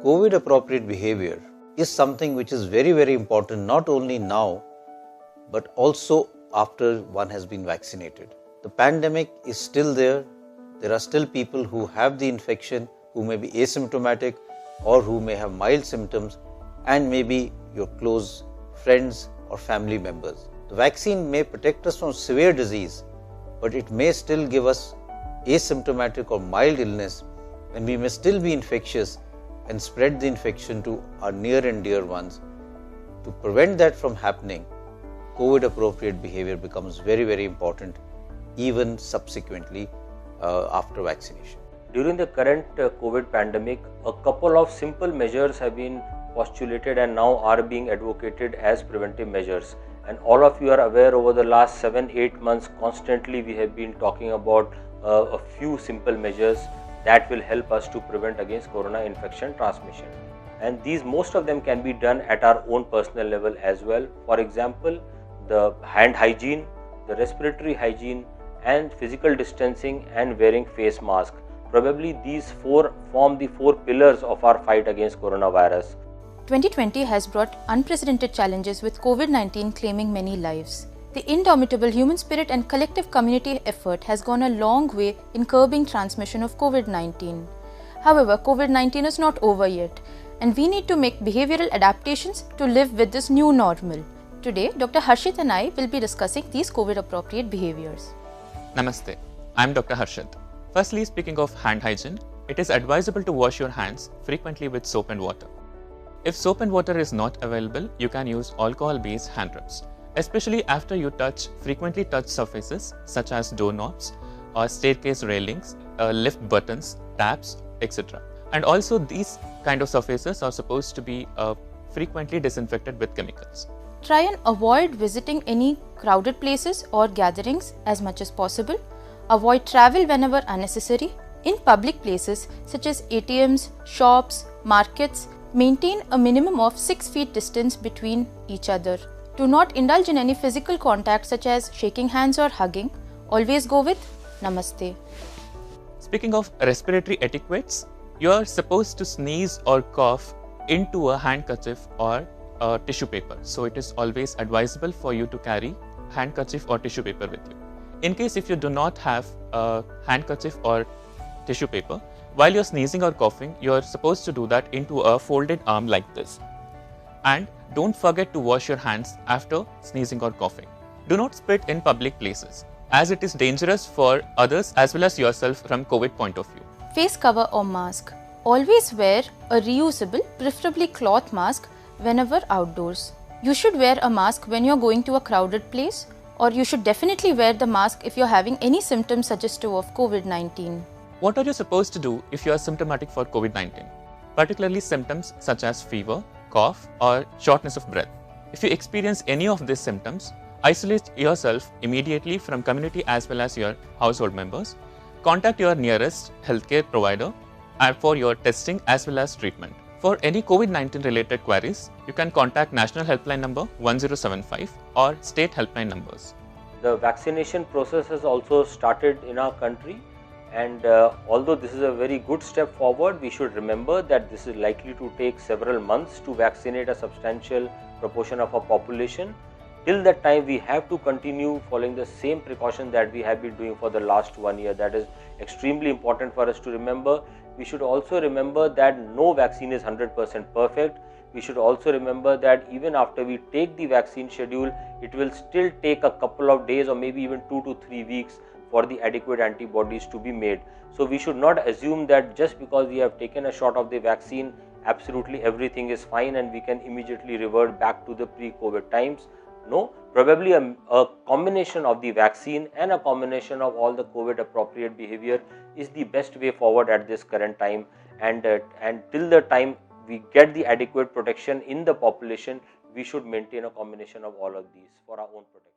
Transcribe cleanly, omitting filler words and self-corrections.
COVID appropriate behavior is something which is very, very important not only now but also after one has been vaccinated. The pandemic is still there. There are still people who have the infection who may be asymptomatic or who may have mild symptoms and maybe your close friends or family members. The vaccine may protect us from severe disease, but it may still give us asymptomatic or mild illness, and we may still be infectious and spread the infection to our near and dear ones. To prevent that from happening, COVID appropriate behavior becomes very, very important even subsequently after vaccination. During the current COVID pandemic, a couple of simple measures have been postulated and now are being advocated as preventive measures. And all of you are aware, over the last 7-8 months constantly we have been talking about a few simple measures that will help us to prevent against corona infection transmission. And these, most of them can be done at our own personal level as well. For example, the hand hygiene, the respiratory hygiene, and physical distancing and wearing face mask. Probably these four form the 4 pillars of our fight against coronavirus. 2020 has brought unprecedented challenges with COVID-19 claiming many lives. The indomitable human spirit and collective community effort has gone a long way in curbing transmission of COVID-19. However, COVID-19 is not over yet, and we need to make behavioral adaptations to live with this new normal. Today, Dr. Harshit and I will be discussing these COVID-appropriate behaviors. Namaste, I am Dr. Harshit. Firstly, speaking of hand hygiene, it is advisable to wash your hands frequently with soap and water. If soap and water is not available, you can use alcohol-based hand rubs, especially after you frequently touch surfaces such as doorknobs or staircase railings, lift buttons, taps, etc. And also these kind of surfaces are supposed to be frequently disinfected with chemicals. Try and avoid visiting any crowded places or gatherings as much as possible. Avoid travel whenever unnecessary. In public places such as ATMs, shops, markets, maintain a minimum of 6 feet distance between each other. Do not indulge in any physical contact such as shaking hands or hugging. Always go with Namaste. Speaking of respiratory etiquettes, you are supposed to sneeze or cough into a handkerchief or tissue paper. So it is always advisable for you to carry handkerchief or tissue paper with you. In case if you do not have a handkerchief or tissue paper, while you're sneezing or coughing, you're supposed to do that into a folded arm like this. And don't forget to wash your hands after sneezing or coughing. Do not spit in public places, as it is dangerous for others as well as yourself from COVID point of view. Face cover or mask. Always wear a reusable, preferably cloth mask whenever outdoors. You should wear a mask when you're going to a crowded place, or you should definitely wear the mask if you're having any symptoms suggestive of COVID-19. What are you supposed to do if you are symptomatic for COVID-19? Particularly symptoms such as fever, cough, or shortness of breath. If you experience any of these symptoms, isolate yourself immediately from community as well as your household members. Contact your nearest healthcare provider for your testing as well as treatment. For any COVID-19 related queries, you can contact National Helpline number 1075 or state helpline numbers. The vaccination process has also started in our country, and although this is a very good step forward, we should remember that this is likely to take several months to vaccinate a substantial proportion of our population. Till that time, we have to continue following the same precaution that we have been doing for the last 1 year. That is extremely important for us to remember. We should also remember that no vaccine is 100% perfect. We should also remember that even after we take the vaccine schedule, it will still take a couple of days or maybe even 2 to 3 weeks for the adequate antibodies to be made. So we should not assume that just because we have taken a shot of the vaccine, absolutely everything is fine and we can immediately revert back to the pre-COVID times. No, probably a combination of the vaccine and a combination of all the COVID appropriate behavior is the best way forward at this current time, and till the time we get the adequate protection in the population, we should maintain a combination of all of these for our own protection.